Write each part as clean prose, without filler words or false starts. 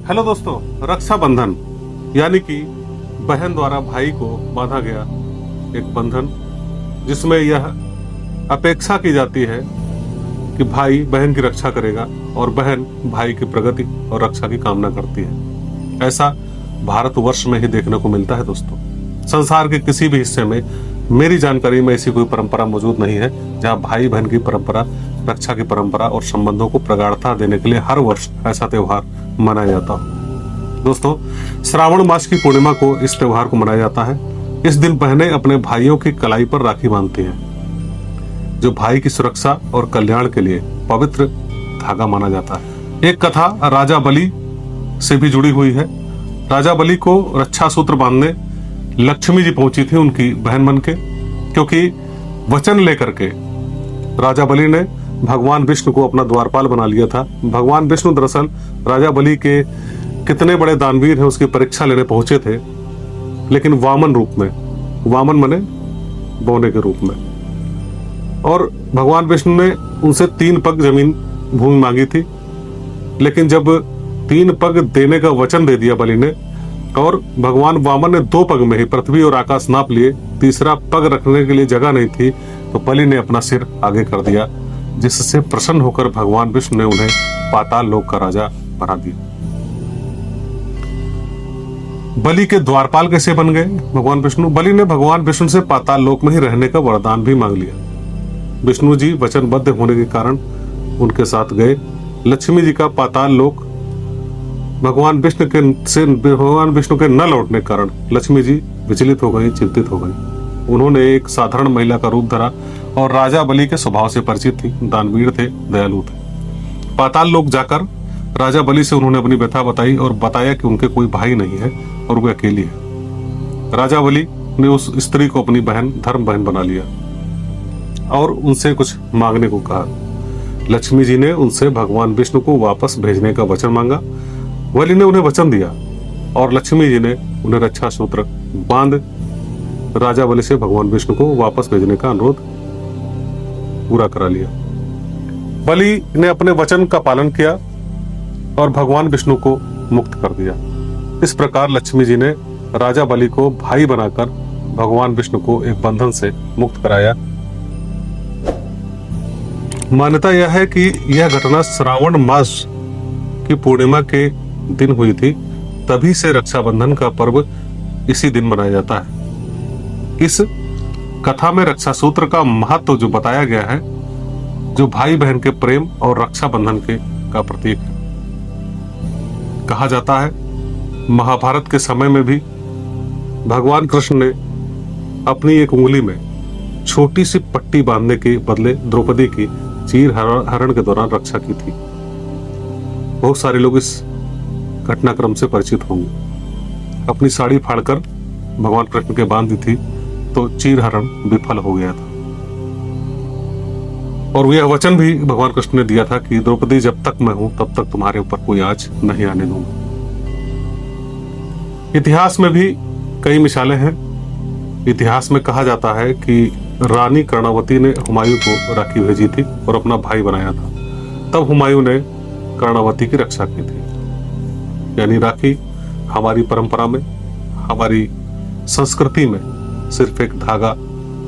Hello दोस्तों, रक्षाबंधन यानी कि बहन द्वारा भाई को बांधा गया एक बंधन, जिसमें यह अपेक्षा की जाती है कि भाई बहन की रक्षा करेगा और बहन भाई की प्रगति और रक्षा की कामना करती है। ऐसा भारतवर्ष में ही देखने को मिलता है दोस्तों। संसार के किसी भी हिस्से में मेरी जानकारी में ऐसी कोई परंपरा मौजूद नहीं है जहां भाई बहन की परंपरा, रक्षा की परंपरा और संबंधों को प्रगाढ़ता देने के लिए हर वर्ष ऐसा त्योहार मनाया जाता हो। दोस्तों, श्रावण मास की पूर्णिमा को इस त्योहार को मनाया जाता है। इस दिन बहनें अपने भाइयों की कलाई पर राखी बांधती हैं, जो भाई की सुरक्षा और कल्याण के लिए पवित्र धागा माना जाता है। एक कथा राजा बलि से भी जुड़ी हुई है। राजा बलि को रक्षा सूत्र बांधने लक्ष्मी जी पहुंची थी उनकी बहन बन के, क्योंकि वचन लेकर के राजा बलि ने भगवान विष्णु को अपना द्वारपाल बना लिया था। भगवान विष्णु दरअसल राजा बलि के कितने बड़े दानवीर हैं उसकी परीक्षा लेने पहुंचे थे, लेकिन वामन रूप में, वामन माने बौने के रूप में। और भगवान विष्णु ने उनसे 3 पग जमीन भूमि मांगी थी, लेकिन जब 3 पग देने का वचन दे दिया बलि ने और भगवान वामन ने 2 पग में ही पृथ्वी और आकाश नाप लिए, तीसरा पग रखने के लिए जगह नहीं थी, तो बलि ने अपना सिर आगे कर दिया, जिससे प्रसन्न होकर भगवान विष्णु ने उन्हें पाताल लोक का राजा बना दिया। बलि के द्वारपाल कैसे बन गए भगवान विष्णु? बलि ने भगवान विष्णु से पाताल लोक में ही रहने का वरदान भी मांग लिया। विष्णु जी वचनबद्ध होने के कारण उनके साथ गए। लक्ष्मी जी का पाताल लोक भगवान विष्णु के न लौटने के कारण लक्ष्मी जी विचलित हो गई, चिंतित हो गई। उन्होंने एक साधारण महिला का रूप धरा और राजा बलि के स्वभाव से परिचित थी, दानवीर थे, दयालु थे। पाताल लोक जाकर राजा बलि से उन्होंने अपनी व्यथा बताई और बताया कि उनके कोई भाई नहीं है और वे अकेली है। राजा बलि ने उस स्त्री को अपनी बहन, धर्म बहन बना लिया और उनसे कुछ मांगने को कहा। लक्ष्मी जी ने उनसे भगवान विष्णु को वापस भेजने का वचन मांगा। बलि ने उन्हें वचन दिया और लक्ष्मी जी ने उन्हें रक्षा सूत्र बांध राजा बलि से भगवान विष्णु को वापस भेजने का अनुरोध पूरा करा लिया। बलि ने अपने वचन का पालन किया और भगवान विष्णु को मुक्त कर दिया। इस प्रकार लक्ष्मी जी ने राजा बलि को भाई बनाकर भगवान विष्णु को एक बंधन से मुक्त कराया। मान्यता यह है कि यह घटना श्रावण मास की पूर्णिमा के दिन हुई थी, तभी से रक्षाबंधन का पर्व इसी दिन मनाया जाता है। इस कथा में रक्षा सूत्र का महत्व जो बताया गया है, जो भाई बहन के प्रेम और रक्षाबंधन के का प्रतीक है। कहा जाता है महाभारत के समय में भी भगवान कृष्ण ने अपनी एक उंगली में छोटी सी पट्टी बांधने के बदले द्रौपदी की चीर हरण के दौरान रक्षा की थी। बहुत सारे लोग इस घटनाक्रम से परिचित होंगे। अपनी साड़ी फाड़कर भगवान कृष्ण के बांध दी थी तो चीर हरण विफल हो गया था, और यह वचन भी भगवान कृष्ण ने दिया था कि द्रौपदी, जब तक मैं हूं तब तक तुम्हारे ऊपर कोई आंच नहीं आने दूंगा। इतिहास में भी कई मिसालें हैं। इतिहास में कहा जाता है कि रानी कर्णावती ने हुमायूं को राखी भेजी थी और अपना भाई बनाया था। तब हुमायूं ने कर्णावती की रक्षा की थी। यानी राखी हमारी परंपरा में, हमारी संस्कृति में सिर्फ एक धागा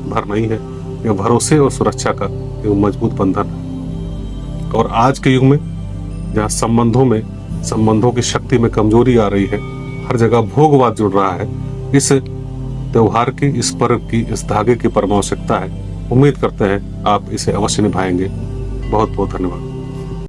भर नहीं है, यह भरोसे और सुरक्षा का एक मजबूत बंधन है। और आज के युग में जहाँ संबंधों की शक्ति में कमजोरी आ रही है, हर जगह भोगवाद जुड़ रहा है, इस त्योहार की, इस पर्व की, इस धागे की परम आवश्यकता है। उम्मीद करते हैं आप इसे अवश्य निभाएंगे। बहुत बहुत धन्यवाद।